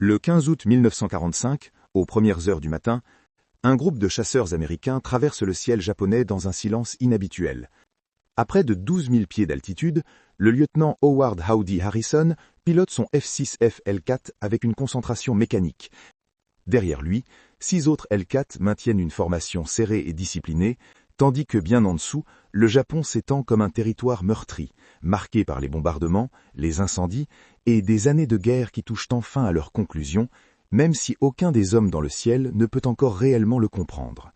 Le 15 août 1945, aux premières heures du matin, un groupe de chasseurs américains traverse le ciel japonais dans un silence inhabituel. À près de 12 000 pieds d'altitude, le lieutenant Howard Howdy Harrison pilote son F-6F L4 avec une concentration mécanique. Derrière lui, 6 autres L4 maintiennent une formation serrée et disciplinée, tandis que bien en dessous, le Japon s'étend comme un territoire meurtri, marqué par les bombardements, les incendies et des années de guerre qui touchent enfin à leur conclusion, même si aucun des hommes dans le ciel ne peut encore réellement le comprendre.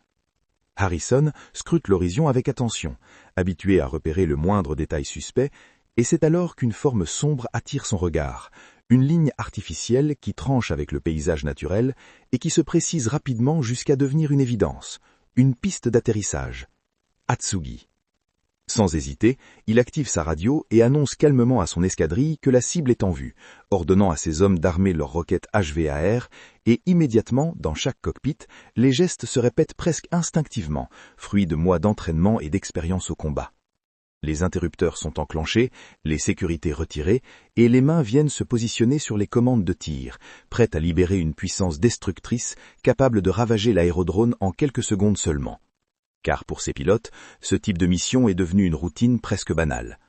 Harrison scrute l'horizon avec attention, habitué à repérer le moindre détail suspect, et c'est alors qu'une forme sombre attire son regard, une ligne artificielle qui tranche avec le paysage naturel et qui se précise rapidement jusqu'à devenir une évidence, une piste d'atterrissage. Atsugi. Sans hésiter, il active sa radio et annonce calmement à son escadrille que la cible est en vue, ordonnant à ses hommes d'armer leurs roquettes HVAR, et immédiatement, dans chaque cockpit, les gestes se répètent presque instinctivement, fruit de mois d'entraînement et d'expérience au combat. Les interrupteurs sont enclenchés, les sécurités retirées, et les mains viennent se positionner sur les commandes de tir, prêtes à libérer une puissance destructrice capable de ravager l'aérodrome en quelques secondes seulement. Car pour ces pilotes, ce type de mission est devenu une routine presque banale.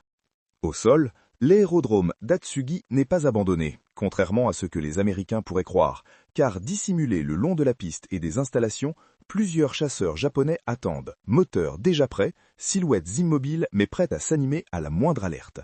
Au sol, l'aérodrome d'Atsugi n'est pas abandonné, contrairement à ce que les Américains pourraient croire, car dissimulés le long de la piste et des installations, plusieurs chasseurs japonais attendent, moteurs déjà prêts, silhouettes immobiles mais prêtes à s'animer à la moindre alerte.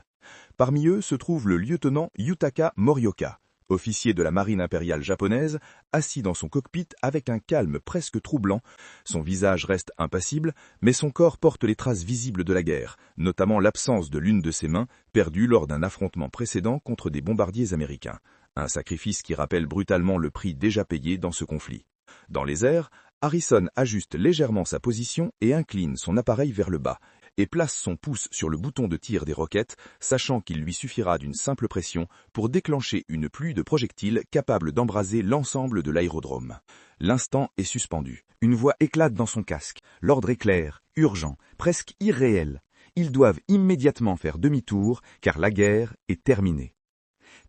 Parmi eux se trouve le lieutenant Yutaka Morioka, officier de la marine impériale japonaise, assis dans son cockpit avec un calme presque troublant. Son visage reste impassible, mais son corps porte les traces visibles de la guerre, notamment l'absence de l'une de ses mains, perdue lors d'un affrontement précédent contre des bombardiers américains. Un sacrifice qui rappelle brutalement le prix déjà payé dans ce conflit. Dans les airs, Harrison ajuste légèrement sa position et incline son appareil vers le bas, et place son pouce sur le bouton de tir des roquettes, sachant qu'il lui suffira d'une simple pression pour déclencher une pluie de projectiles capable d'embraser l'ensemble de l'aérodrome. L'instant est suspendu. Une voix éclate dans son casque. L'ordre est clair, urgent, presque irréel. Ils doivent immédiatement faire demi-tour, car la guerre est terminée.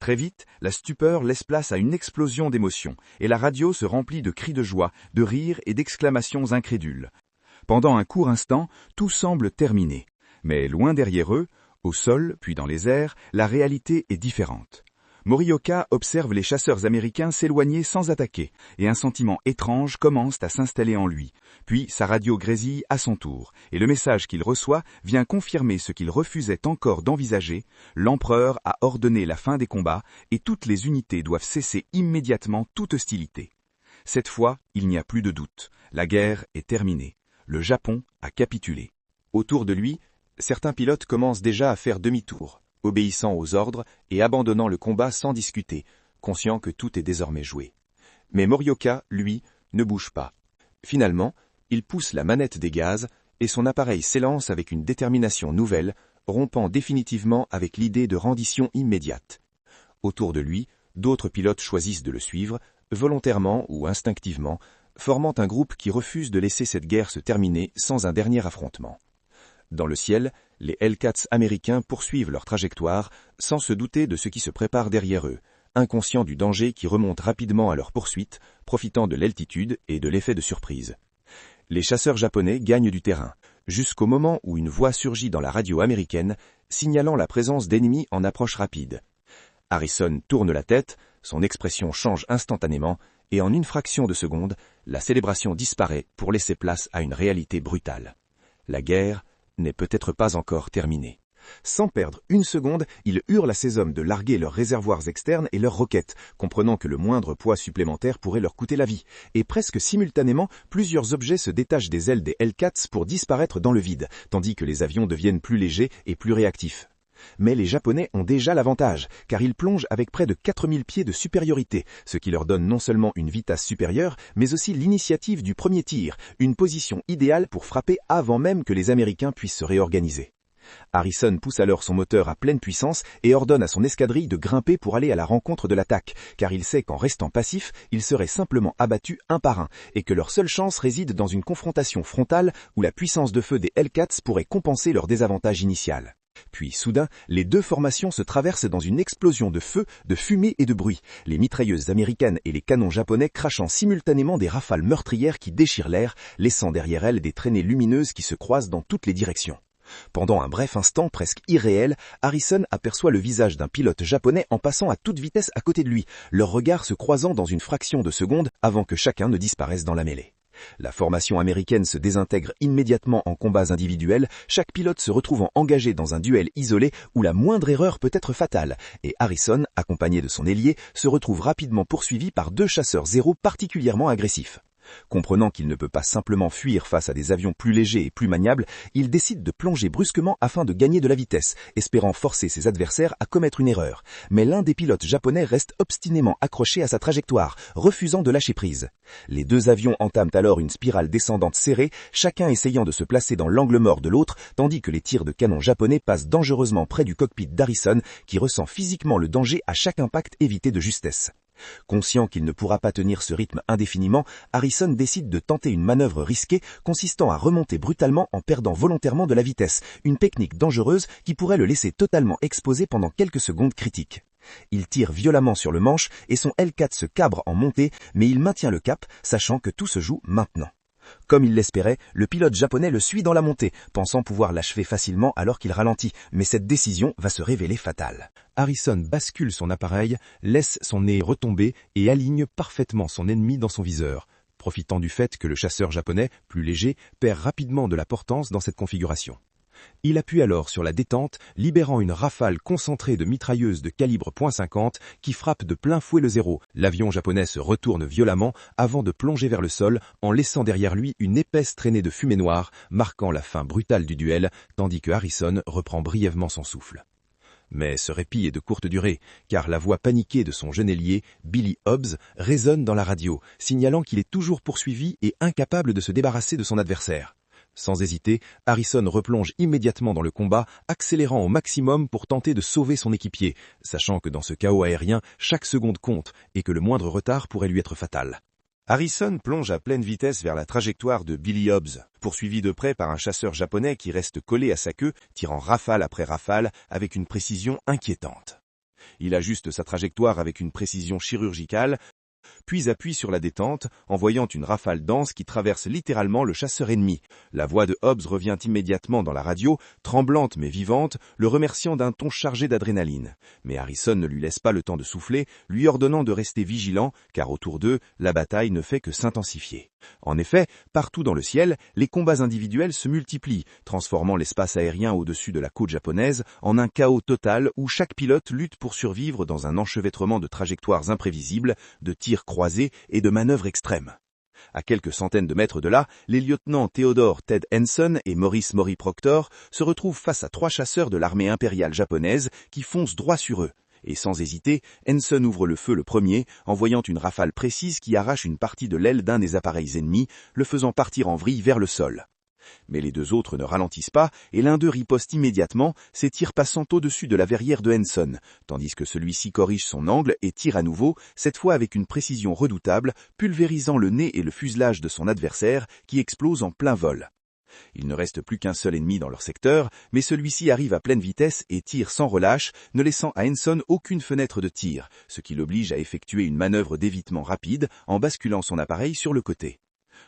Très vite, la stupeur laisse place à une explosion d'émotions, et la radio se remplit de cris de joie, de rires et d'exclamations incrédules. Pendant un court instant, tout semble terminé. Mais loin derrière eux, au sol, puis dans les airs, la réalité est différente. Morioka observe les chasseurs américains s'éloigner sans attaquer, et un sentiment étrange commence à s'installer en lui. Puis sa radio grésille à son tour, et le message qu'il reçoit vient confirmer ce qu'il refusait encore d'envisager. L'empereur a ordonné la fin des combats, et toutes les unités doivent cesser immédiatement toute hostilité. Cette fois, il n'y a plus de doute. La guerre est terminée. Le Japon a capitulé. Autour de lui, certains pilotes commencent déjà à faire demi-tour, obéissant aux ordres et abandonnant le combat sans discuter, conscient que tout est désormais joué. Mais Morioka, lui, ne bouge pas. Finalement, il pousse la manette des gaz et son appareil s'élance avec une détermination nouvelle, rompant définitivement avec l'idée de rendition immédiate. Autour de lui, d'autres pilotes choisissent de le suivre, volontairement ou instinctivement, formant un groupe qui refuse de laisser cette guerre se terminer sans un dernier affrontement. Dans le ciel, les Hellcats américains poursuivent leur trajectoire sans se douter de ce qui se prépare derrière eux, inconscients du danger qui remonte rapidement à leur poursuite, profitant de l'altitude et de l'effet de surprise. Les chasseurs japonais gagnent du terrain, jusqu'au moment où une voix surgit dans la radio américaine, signalant la présence d'ennemis en approche rapide. Harrison tourne la tête, son expression change instantanément, et en une fraction de seconde, la célébration disparaît pour laisser place à une réalité brutale. La guerre n'est peut-être pas encore terminée. Sans perdre une seconde, il hurle à ses hommes de larguer leurs réservoirs externes et leurs roquettes, comprenant que le moindre poids supplémentaire pourrait leur coûter la vie. Et presque simultanément, plusieurs objets se détachent des ailes des Hellcats pour disparaître dans le vide, tandis que les avions deviennent plus légers et plus réactifs. Mais les Japonais ont déjà l'avantage, car ils plongent avec près de 4000 pieds de supériorité, ce qui leur donne non seulement une vitesse supérieure, mais aussi l'initiative du premier tir, une position idéale pour frapper avant même que les Américains puissent se réorganiser. Harrison pousse alors son moteur à pleine puissance et ordonne à son escadrille de grimper pour aller à la rencontre de l'attaque, car il sait qu'en restant passif, ils seraient simplement abattus un par un, et que leur seule chance réside dans une confrontation frontale où la puissance de feu des Hellcats pourrait compenser leur désavantage initial. Puis soudain, les deux formations se traversent dans une explosion de feu, de fumée et de bruit, les mitrailleuses américaines et les canons japonais crachant simultanément des rafales meurtrières qui déchirent l'air, laissant derrière elles des traînées lumineuses qui se croisent dans toutes les directions. Pendant un bref instant presque irréel, Harrison aperçoit le visage d'un pilote japonais en passant à toute vitesse à côté de lui, leurs regards se croisant dans une fraction de seconde avant que chacun ne disparaisse dans la mêlée. La formation américaine se désintègre immédiatement en combats individuels, chaque pilote se retrouvant engagé dans un duel isolé où la moindre erreur peut être fatale, et Harrison, accompagné de son ailier, se retrouve rapidement poursuivi par deux chasseurs Zéro particulièrement agressifs. Comprenant qu'il ne peut pas simplement fuir face à des avions plus légers et plus maniables, il décide de plonger brusquement afin de gagner de la vitesse, espérant forcer ses adversaires à commettre une erreur. Mais l'un des pilotes japonais reste obstinément accroché à sa trajectoire, refusant de lâcher prise. Les deux avions entament alors une spirale descendante serrée, chacun essayant de se placer dans l'angle mort de l'autre, tandis que les tirs de canon japonais passent dangereusement près du cockpit d'Harrison, qui ressent physiquement le danger à chaque impact évité de justesse. Conscient qu'il ne pourra pas tenir ce rythme indéfiniment, Harrison décide de tenter une manœuvre risquée consistant à remonter brutalement en perdant volontairement de la vitesse, une technique dangereuse qui pourrait le laisser totalement exposé pendant quelques secondes critiques. Il tire violemment sur le manche et son L4 se cabre en montée, mais il maintient le cap, sachant que tout se joue maintenant. Comme il l'espérait, le pilote japonais le suit dans la montée, pensant pouvoir l'achever facilement alors qu'il ralentit, mais cette décision va se révéler fatale. Harrison bascule son appareil, laisse son nez retomber et aligne parfaitement son ennemi dans son viseur, profitant du fait que le chasseur japonais, plus léger, perd rapidement de la portance dans cette configuration. Il appuie alors sur la détente, libérant une rafale concentrée de mitrailleuses de calibre .50 qui frappe de plein fouet le Zéro. L'avion japonais se retourne violemment avant de plonger vers le sol en laissant derrière lui une épaisse traînée de fumée noire, marquant la fin brutale du duel, tandis que Harrison reprend brièvement son souffle. Mais ce répit est de courte durée, car la voix paniquée de son jeune ailier, Billy Hobbs, résonne dans la radio, signalant qu'il est toujours poursuivi et incapable de se débarrasser de son adversaire. Sans hésiter, Harrison replonge immédiatement dans le combat, accélérant au maximum pour tenter de sauver son équipier, sachant que dans ce chaos aérien, chaque seconde compte et que le moindre retard pourrait lui être fatal. Harrison plonge à pleine vitesse vers la trajectoire de Billy Hobbs, poursuivi de près par un chasseur japonais qui reste collé à sa queue, tirant rafale après rafale avec une précision inquiétante. Il ajuste sa trajectoire avec une précision chirurgicale, puis appuie sur la détente, envoyant une rafale dense qui traverse littéralement le chasseur ennemi. La voix de Hobbs revient immédiatement dans la radio, tremblante mais vivante, le remerciant d'un ton chargé d'adrénaline. Mais Harrison ne lui laisse pas le temps de souffler, lui ordonnant de rester vigilant, car autour d'eux, la bataille ne fait que s'intensifier. En effet, partout dans le ciel, les combats individuels se multiplient, transformant l'espace aérien au-dessus de la côte japonaise en un chaos total où chaque pilote lutte pour survivre dans un enchevêtrement de trajectoires imprévisibles, de tirs croisés et de manœuvres extrêmes. À quelques centaines de mètres de là, les lieutenants Theodore Ted Henson et Maurice Maury Proctor se retrouvent face à 3 chasseurs de l'armée impériale japonaise qui foncent droit sur eux. Et sans hésiter, Henson ouvre le feu le premier, envoyant une rafale précise qui arrache une partie de l'aile d'un des appareils ennemis, le faisant partir en vrille vers le sol. Mais les 2 autres ne ralentissent pas, et l'un d'eux riposte immédiatement, ses tirs passant au-dessus de la verrière de Henson, tandis que celui-ci corrige son angle et tire à nouveau, cette fois avec une précision redoutable, pulvérisant le nez et le fuselage de son adversaire, qui explose en plein vol. Il ne reste plus qu'un seul ennemi dans leur secteur, mais celui-ci arrive à pleine vitesse et tire sans relâche, ne laissant à Henson aucune fenêtre de tir, ce qui l'oblige à effectuer une manœuvre d'évitement rapide en basculant son appareil sur le côté.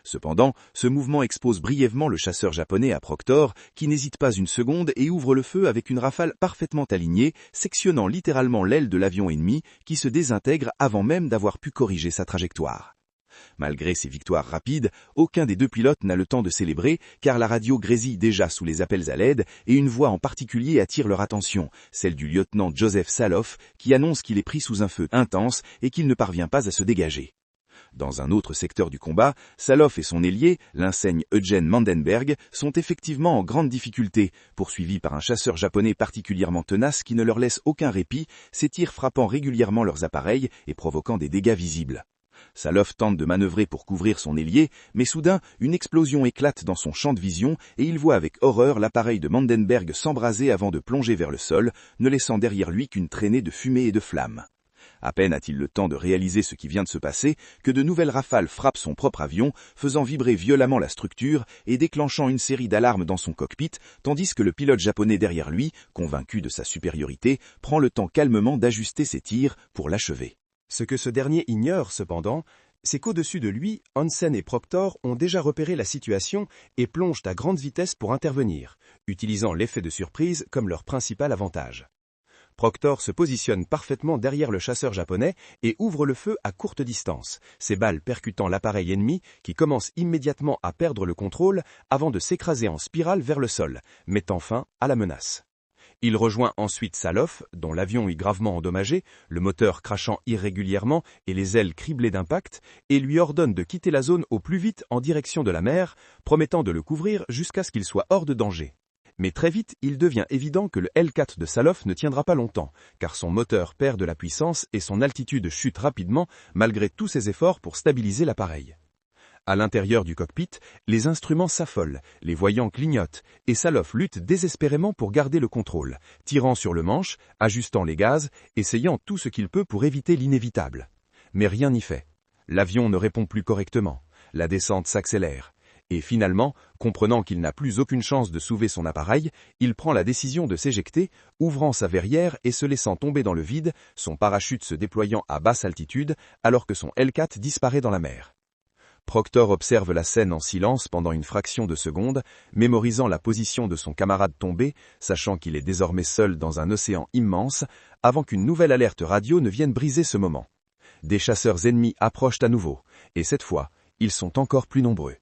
Cependant, ce mouvement expose brièvement le chasseur japonais à Proctor, qui n'hésite pas une seconde et ouvre le feu avec une rafale parfaitement alignée, sectionnant littéralement l'aile de l'avion ennemi, qui se désintègre avant même d'avoir pu corriger sa trajectoire. Malgré ces victoires rapides, aucun des 2 pilotes n'a le temps de célébrer, car la radio grésille déjà sous les appels à l'aide, et une voix en particulier attire leur attention, celle du lieutenant Joseph Saloff, qui annonce qu'il est pris sous un feu intense et qu'il ne parvient pas à se dégager. Dans un autre secteur du combat, Saloff et son ailier, l'inseigne Eugen Mandenberg, sont effectivement en grande difficulté, poursuivis par un chasseur japonais particulièrement tenace qui ne leur laisse aucun répit, ses tirs frappant régulièrement leurs appareils et provoquant des dégâts visibles. Saloff tente de manœuvrer pour couvrir son ailier, mais soudain, une explosion éclate dans son champ de vision et il voit avec horreur l'appareil de Mandenberg s'embraser avant de plonger vers le sol, ne laissant derrière lui qu'une traînée de fumée et de flammes. À peine a-t-il le temps de réaliser ce qui vient de se passer que de nouvelles rafales frappent son propre avion, faisant vibrer violemment la structure et déclenchant une série d'alarmes dans son cockpit, tandis que le pilote japonais derrière lui, convaincu de sa supériorité, prend le temps calmement d'ajuster ses tirs pour l'achever. Ce que ce dernier ignore, cependant, c'est qu'au-dessus de lui, Hansen et Proctor ont déjà repéré la situation et plongent à grande vitesse pour intervenir, utilisant l'effet de surprise comme leur principal avantage. Proctor se positionne parfaitement derrière le chasseur japonais et ouvre le feu à courte distance, ses balles percutant l'appareil ennemi qui commence immédiatement à perdre le contrôle avant de s'écraser en spirale vers le sol, mettant fin à la menace. Il rejoint ensuite Salof, dont l'avion est gravement endommagé, le moteur crachant irrégulièrement et les ailes criblées d'impact, et lui ordonne de quitter la zone au plus vite en direction de la mer, promettant de le couvrir jusqu'à ce qu'il soit hors de danger. Mais très vite, il devient évident que le L4 de Salof ne tiendra pas longtemps, car son moteur perd de la puissance et son altitude chute rapidement, malgré tous ses efforts pour stabiliser l'appareil. À l'intérieur du cockpit, les instruments s'affolent, les voyants clignotent, et Salof lutte désespérément pour garder le contrôle, tirant sur le manche, ajustant les gaz, essayant tout ce qu'il peut pour éviter l'inévitable. Mais rien n'y fait. L'avion ne répond plus correctement, la descente s'accélère. Et finalement, comprenant qu'il n'a plus aucune chance de sauver son appareil, il prend la décision de s'éjecter, ouvrant sa verrière et se laissant tomber dans le vide, son parachute se déployant à basse altitude, alors que son L4 disparaît dans la mer. Proctor observe la scène en silence pendant une fraction de seconde, mémorisant la position de son camarade tombé, sachant qu'il est désormais seul dans un océan immense, avant qu'une nouvelle alerte radio ne vienne briser ce moment. Des chasseurs ennemis approchent à nouveau, et cette fois, ils sont encore plus nombreux.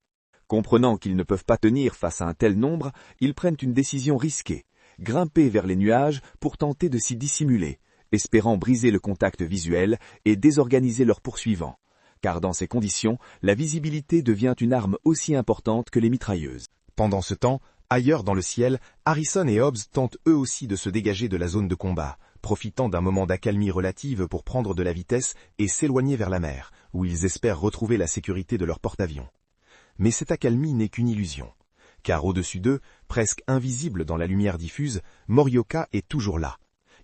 Comprenant qu'ils ne peuvent pas tenir face à un tel nombre, ils prennent une décision risquée, grimper vers les nuages pour tenter de s'y dissimuler, espérant briser le contact visuel et désorganiser leurs poursuivants. Car dans ces conditions, la visibilité devient une arme aussi importante que les mitrailleuses. Pendant ce temps, ailleurs dans le ciel, Harrison et Hobbs tentent eux aussi de se dégager de la zone de combat, profitant d'un moment d'accalmie relative pour prendre de la vitesse et s'éloigner vers la mer, où ils espèrent retrouver la sécurité de leur porte-avions. Mais cette accalmie n'est qu'une illusion, car au-dessus d'eux, presque invisible dans la lumière diffuse, Morioka est toujours là.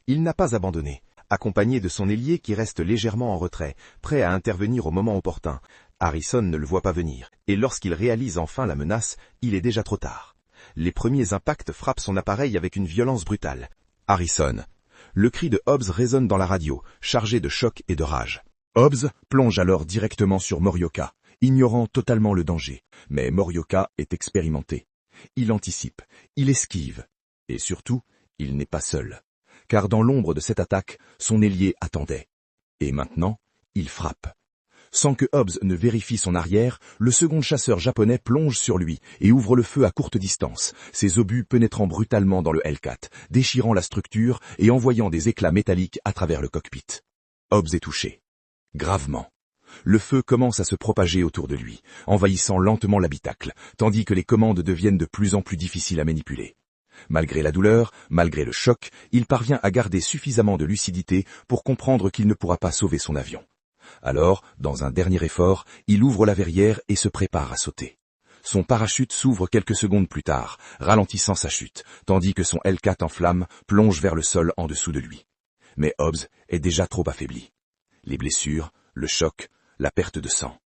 Il n'a pas abandonné, accompagné de son ailier qui reste légèrement en retrait, prêt à intervenir au moment opportun. Harrison ne le voit pas venir, et lorsqu'il réalise enfin la menace, il est déjà trop tard. Les premiers impacts frappent son appareil avec une violence brutale. Harrison. Le cri de Hobbs résonne dans la radio, chargé de choc et de rage. Hobbs plonge alors directement sur Morioka, ignorant totalement le danger. Mais Morioka est expérimenté. Il anticipe, il esquive. Et surtout, il n'est pas seul. Car dans l'ombre de cette attaque, son ailier attendait. Et maintenant, il frappe. Sans que Hobbs ne vérifie son arrière, le second chasseur japonais plonge sur lui et ouvre le feu à courte distance, ses obus pénétrant brutalement dans le L4, déchirant la structure et envoyant des éclats métalliques à travers le cockpit. Hobbs est touché. Gravement. Le feu commence à se propager autour de lui, envahissant lentement l'habitacle, tandis que les commandes deviennent de plus en plus difficiles à manipuler. Malgré la douleur, malgré le choc, il parvient à garder suffisamment de lucidité pour comprendre qu'il ne pourra pas sauver son avion. Alors, dans un dernier effort, il ouvre la verrière et se prépare à sauter. Son parachute s'ouvre quelques secondes plus tard, ralentissant sa chute, tandis que son L4 en flammes plonge vers le sol en dessous de lui. Mais Hobbs est déjà trop affaibli. Les blessures, le choc, la perte de sang.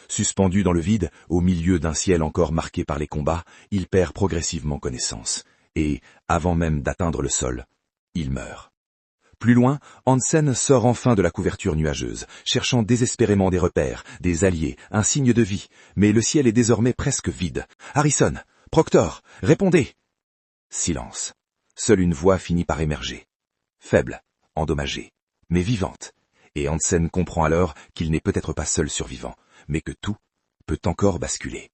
Suspendu dans le vide, au milieu d'un ciel encore marqué par les combats, il perd progressivement connaissance. Et, avant même d'atteindre le sol, il meurt. Plus loin, Hansen sort enfin de la couverture nuageuse, cherchant désespérément des repères, des alliés, un signe de vie, mais le ciel est désormais presque vide. « Harrison, Proctor, répondez !» Silence. Seule une voix finit par émerger. Faible, endommagée, mais vivante. Et Hansen comprend alors qu'il n'est peut-être pas seul survivant, mais que tout peut encore basculer.